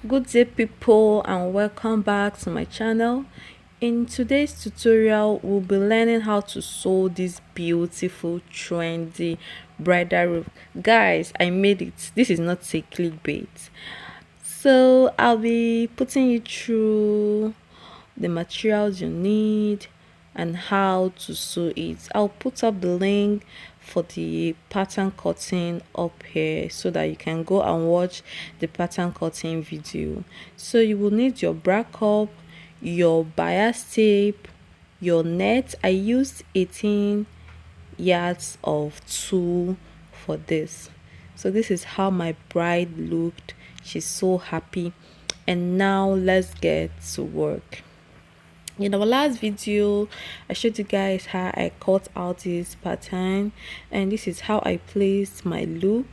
Good day people, and welcome back to my channel. In today's tutorial we'll be learning how to sew this beautiful trendy bridal robe. Guys, I made it. This is not a clickbait. So I'll be putting you through the materials you need and how to sew it. I'll put up the link for the pattern cutting up here so that you can go and watch the pattern cutting video. So you will need your bra cup, your bias tape, your net. I used 18 yards of tulle for this. So this is how my bride looked. She's so happy. And now let's get to work. In our last video I showed you guys how I cut out this pattern, and this is how I placed my loop.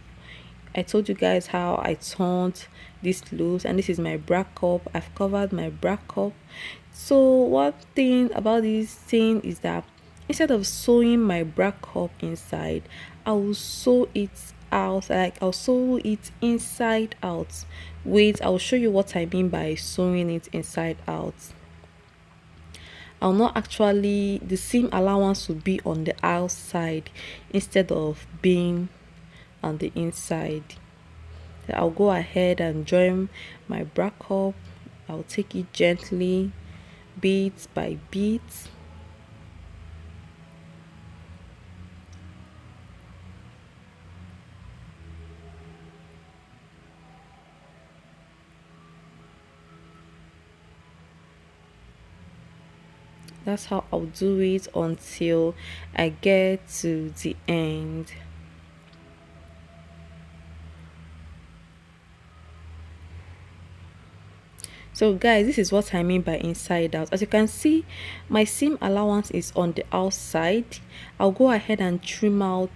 I told you guys how I turned this loops, and this is my bra cup. I've covered my bra cup. So one thing about this thing is that instead of sewing my bra cup inside, I will sew it out. Like, I'll sew it inside out. Wait, I'll show you what I mean by sewing it inside out. I'll not actually, the seam allowance will be on the outside instead of being on the inside. So I'll go ahead and join my bra cup. I'll take it gently, bit by bit. That's how I'll do it until I get to the end. So guys, this is what I mean by inside out. As you can see, my seam allowance is on the outside. I'll go ahead and trim out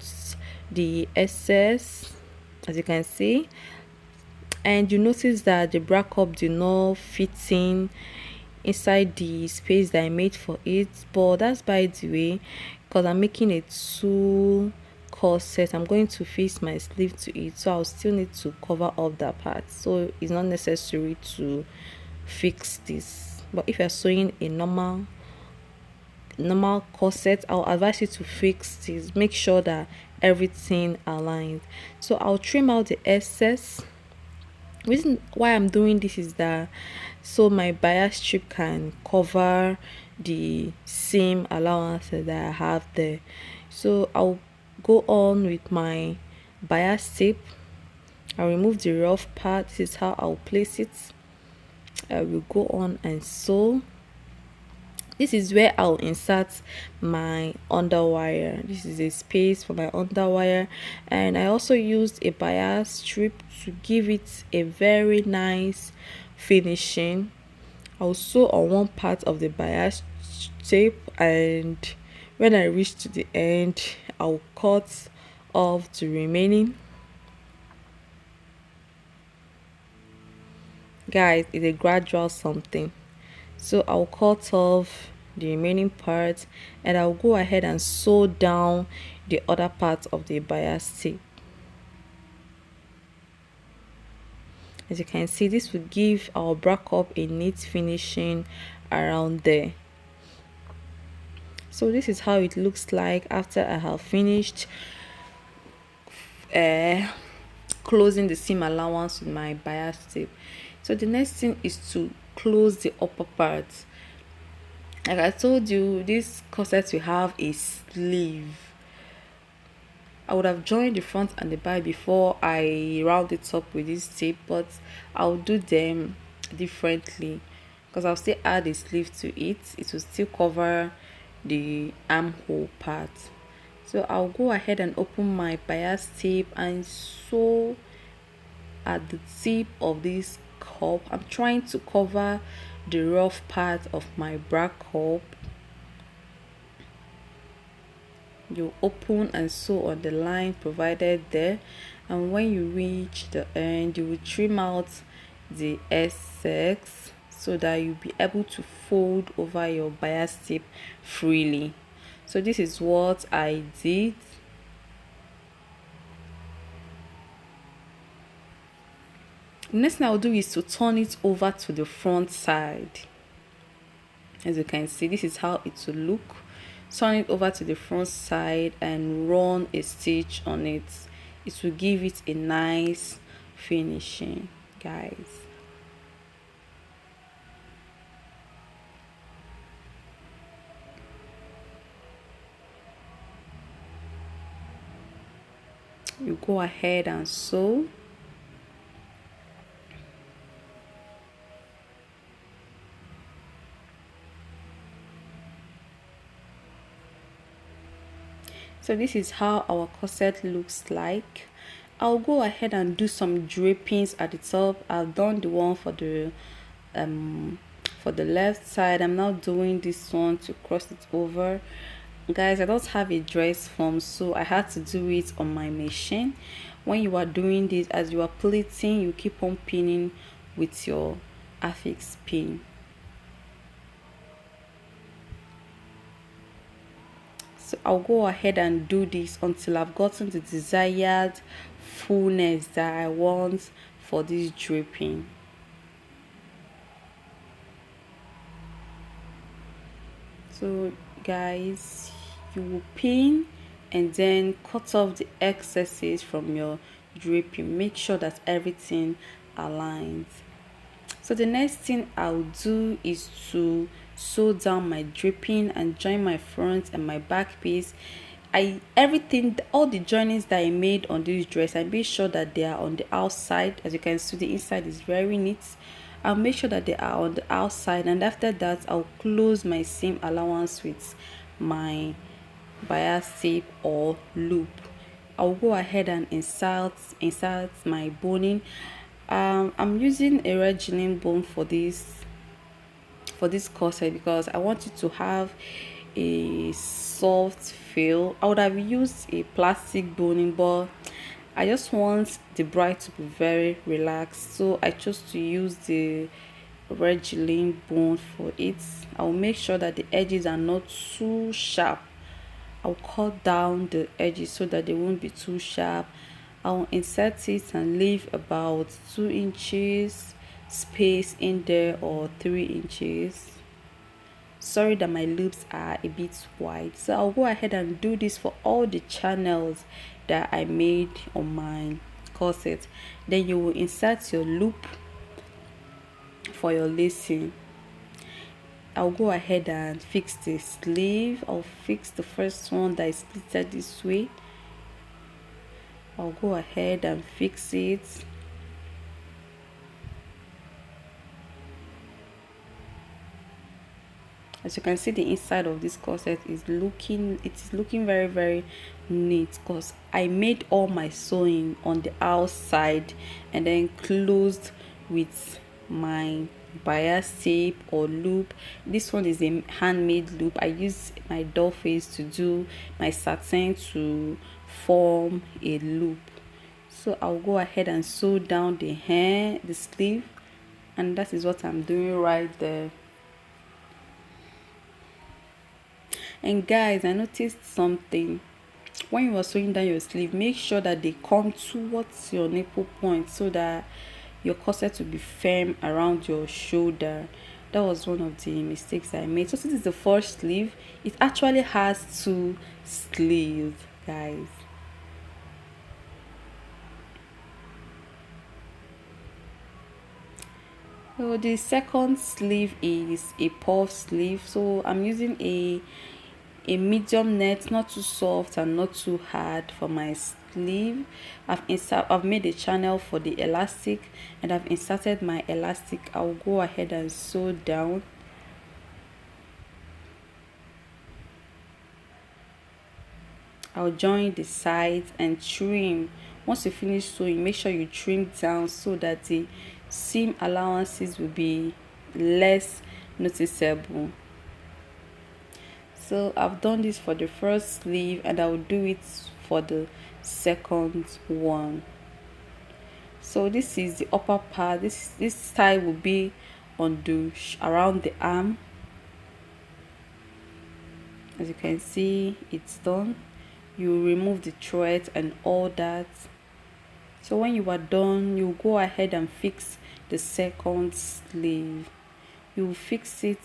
the excess, as you can see, and you notice that the bra cup did not fit in inside the space that I made for it, but that's by the way, because I'm making a tulle corset. I'm going to fix my sleeve to it, so I'll still need to cover up that part, so it's not necessary to fix this. But if you're sewing a normal corset, I'll advise you to fix this. Make sure that everything aligns. So I'll trim out the excess. Reason why I'm doing this is that so my bias strip can cover the seam allowance that I have there. So I'll go on with my bias tape. I'll remove the rough part. This is how I'll place it. I will go on and sew. This is where I'll insert my underwire. This is a space for my underwire, and I also used a bias strip to give it a very nice finishing. I'll sew on one part of the bias tape, and when I reach to the end, I'll cut off the remaining. Guys, it's a gradual something, so I'll cut off the remaining part and I'll go ahead and sew down the other part of the bias tape. As you can see, this will give our bra cup a neat finishing around there. So this is how it looks like after I have finished closing the seam allowance with my bias tape. So the next thing is to close the upper part. Like I told you, this corset will have a sleeve. I would have joined the front and the back before I round it up with this tape, but I'll do them differently because I'll still add a sleeve to it. It will still cover the armhole part. So I'll go ahead and open my bias tape and sew at the tip of this cup. I'm trying to cover the rough part of my bra cup. You open and sew on the line provided there, and when you reach the end, you will trim out the excess so that you'll be able to fold over your bias tape freely. So this is what I did. The next thing I'll do is to turn it over to the front side. As you can see, this is how it will look. Turn it over to the front side and run a stitch on it. It will give it a nice finishing, guys. You go ahead and sew. So this is how our corset looks like. I'll go ahead and do some drapings at the top. I've done the one for the left side. I'm now doing this one to cross it over. Guys, I don't have a dress form, so I had to do it on my machine. When you are doing this, as you are pleating, you keep on pinning with your affix pin. So I'll go ahead and do this until I've gotten the desired fullness that I want for this draping. So guys, you will pin and then cut off the excesses from your draping. Make sure that everything aligns. So the next thing I'll do is to sew down my draping and join my front and my back piece. All the joinings that I made on this dress, I made sure that they are on the outside. As you can see, the inside is very neat. I'll make sure that they are on the outside, and after that I'll close my seam allowance with my bias tape or loop. I'll go ahead and insert my boning. I'm using a red gingham bone for this corset because I want it to have a soft feel. I would have used a plastic boning, but I just want the bride to be very relaxed, so I chose to use the red gingham bone for it. I'll make sure that the edges are not too sharp. I'll cut down the edges so that they won't be too sharp. I'll insert it and leave about 2 inches space in there, or 3 inches. Sorry that my loops are a bit wide, so I'll go ahead and do this for all the channels that I made on my corset. Then you will insert your loop for your lacing. I'll go ahead and fix the sleeve. I'll fix the first one that is split this way. I'll go ahead and fix it. As you can see, the inside of this corset is looking very, very neat because I made all my sewing on the outside and then closed with my bias tape or loop. This one is a handmade loop. I use my doll face to do my satin to form a loop. So I'll go ahead and sew down the sleeve, and that is what I'm doing right there. And guys, I noticed something. When you are sewing down your sleeve, make sure that they come towards your nipple point so that your corset will be firm around your shoulder. That was one of the mistakes I made. So this is the first sleeve. It actually has 2 sleeves, guys. So the second sleeve is a puff sleeve. So I'm using a medium net, not too soft and not too hard for my sleeve. I've made a channel for the elastic and I've inserted my elastic. I'll go ahead and sew down. I'll join the sides and trim. Once you finish sewing, make sure you trim down so that the seam allowances will be less noticeable. So I've done this for the first sleeve and I will do it for the second one. So this is the upper part. This style will be on the around the arm. As you can see, it's done. You remove the thread and all that. So when you are done, you go ahead and fix the second sleeve. You fix it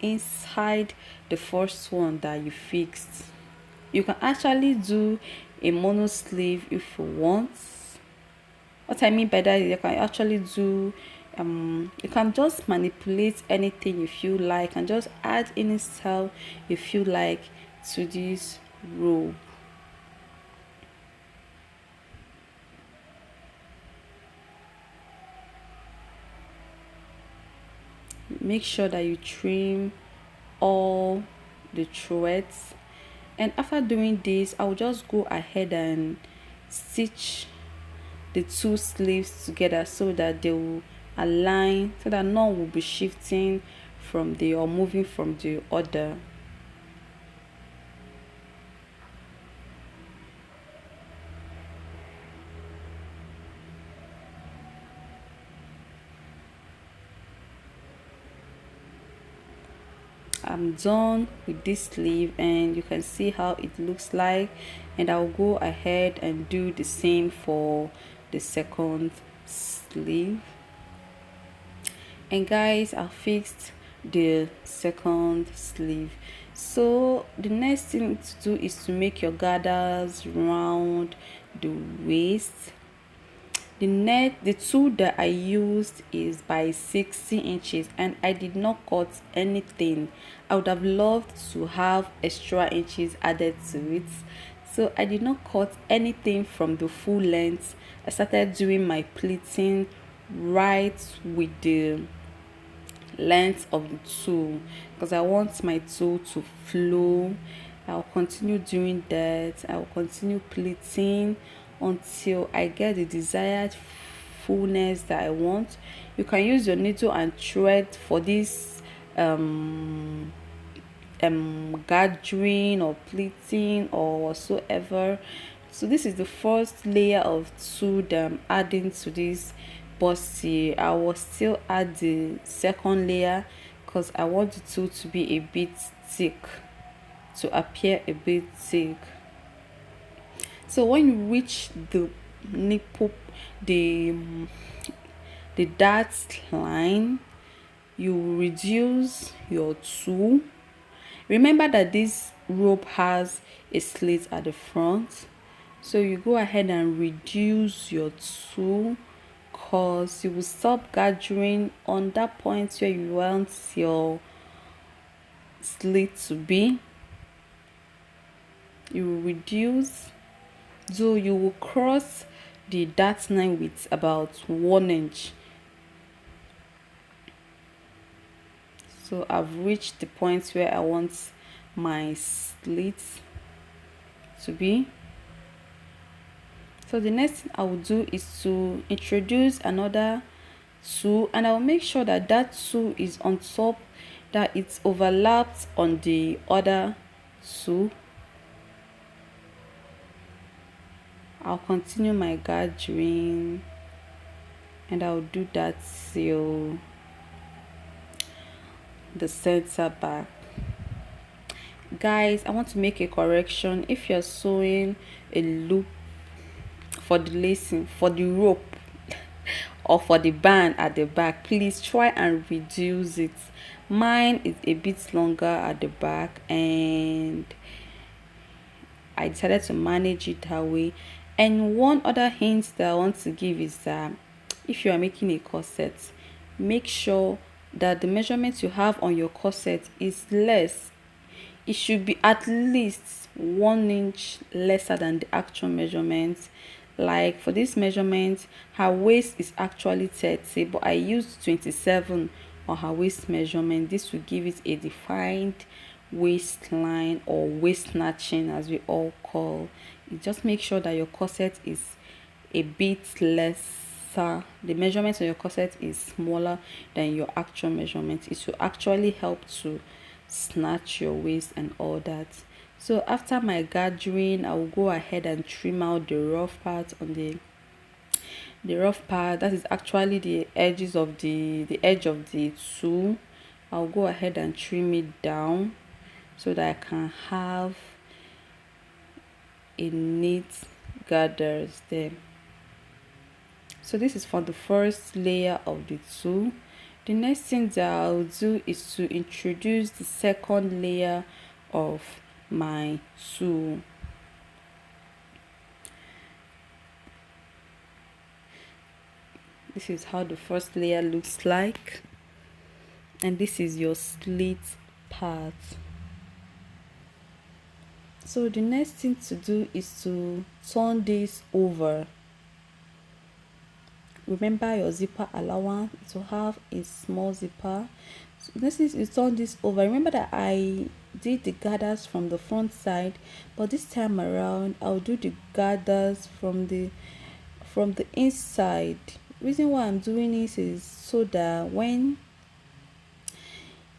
inside the first one that you fixed. You can actually do a mono sleeve if you want. What I mean by that is you can actually do you can just manipulate anything you feel like and just add any style you feel like to this robe. Make sure that you trim all the threads, and after doing this I'll just go ahead and stitch the two sleeves together so that they will align, so that none will be shifting from the or moving from the other. I'm done with this sleeve and you can see how it looks like, and I'll go ahead and do the same for the second sleeve. And guys, I fixed the second sleeve. So the next thing to do is to make your gathers round the waist. The tool that I used is by 60 inches and I did not cut anything. I would have loved to have extra inches added to it, so I did not cut anything from the full length. I started doing my pleating right with the length of the tool because I want my tool to flow. I'll continue doing that. I'll continue pleating until I get the desired fullness that I want. You can use your needle and thread for this gathering or pleating or whatsoever. So this is the first layer of tool that I'm adding to this bossy. I will still add the second layer because I want the tool to be a bit thick, to appear a bit thick. So when you reach the nipple, the dart line, you reduce your tool. Remember that this rope has a slit at the front, so you go ahead and reduce your tool because you will stop gathering on that point where you want your slit to be. You will reduce, so you will cross the dart line with about 1 inch. So I've reached the point where I want my slit to be. So the next thing I will do is to introduce another tool, and I will make sure that that tool is on top, that it's overlapped on the other tool. I'll continue my gathering and I'll do that till the center back. Guys, I want to make a correction. If you're sewing a loop for the lacing, for the rope or for the band at the back, please try and reduce it. Mine is a bit longer at the back and I decided to manage it that way. And one other hint that I want to give is that if you are making a corset, make sure that the measurements you have on your corset is less. It should be at least 1 inch lesser than the actual measurement. Like for this measurement, her waist is actually 30, but I used 27 on her waist measurement. This will give it a defined waistline, or waist snatching as we all call it. Just make sure that your corset is a bit lesser. The measurement of your corset is smaller than your actual measurement. It will actually help to snatch your waist and all that. So after my gathering, I will go ahead and trim out the rough part on the rough part. That is actually the edges of the edge of the tool. I'll go ahead and trim it down so that I can have a neat gathers there. So this is for the first layer of the tulle. The next thing that I'll do is to introduce the second layer of my tulle. This is how the first layer looks like, and this is your slit part. So the next thing to do is to turn this over. Remember your zipper allowance to have a small zipper. So next thing is turn this over. Remember that I did the gathers from the front side, but this time around I'll do the gathers from the inside. Reason why I'm doing this is so that when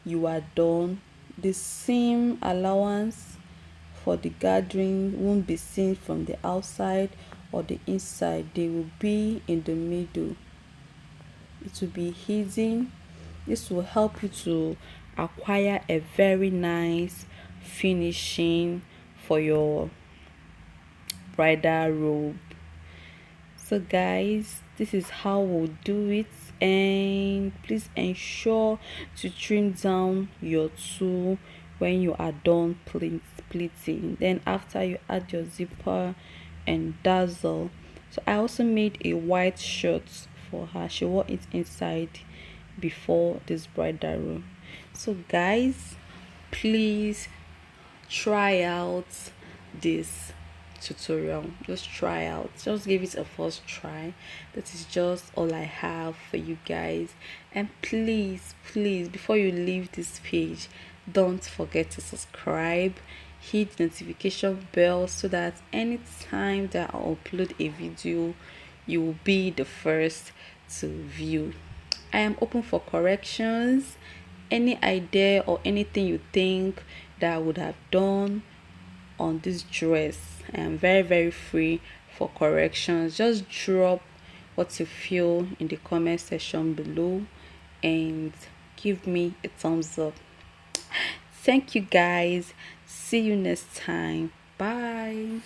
you are done, the seam allowance for the gathering won't be seen from the outside or the inside. They will be in the middle. It will be hidden. This will help you to acquire a very nice finishing for your bridal robe. So guys, this is how we'll do it, and please ensure to trim down your tulle when you are done pleating. Then after, you add your zipper and dazzle. So I also made a white shirt for her. She wore it inside before this bridal robe. So guys, please try out this tutorial. Just try out, just give it a first try. That is just all I have for you guys. And please before you leave this page, don't forget to subscribe, hit the notification bell, so that anytime that I upload a video, you will be the first to view. I am open for corrections. Any idea or anything you think that I would have done on this dress, I am very free for corrections. Just drop what you feel in the comment section below and give me a thumbs up. Thank you guys. See you next time. Bye.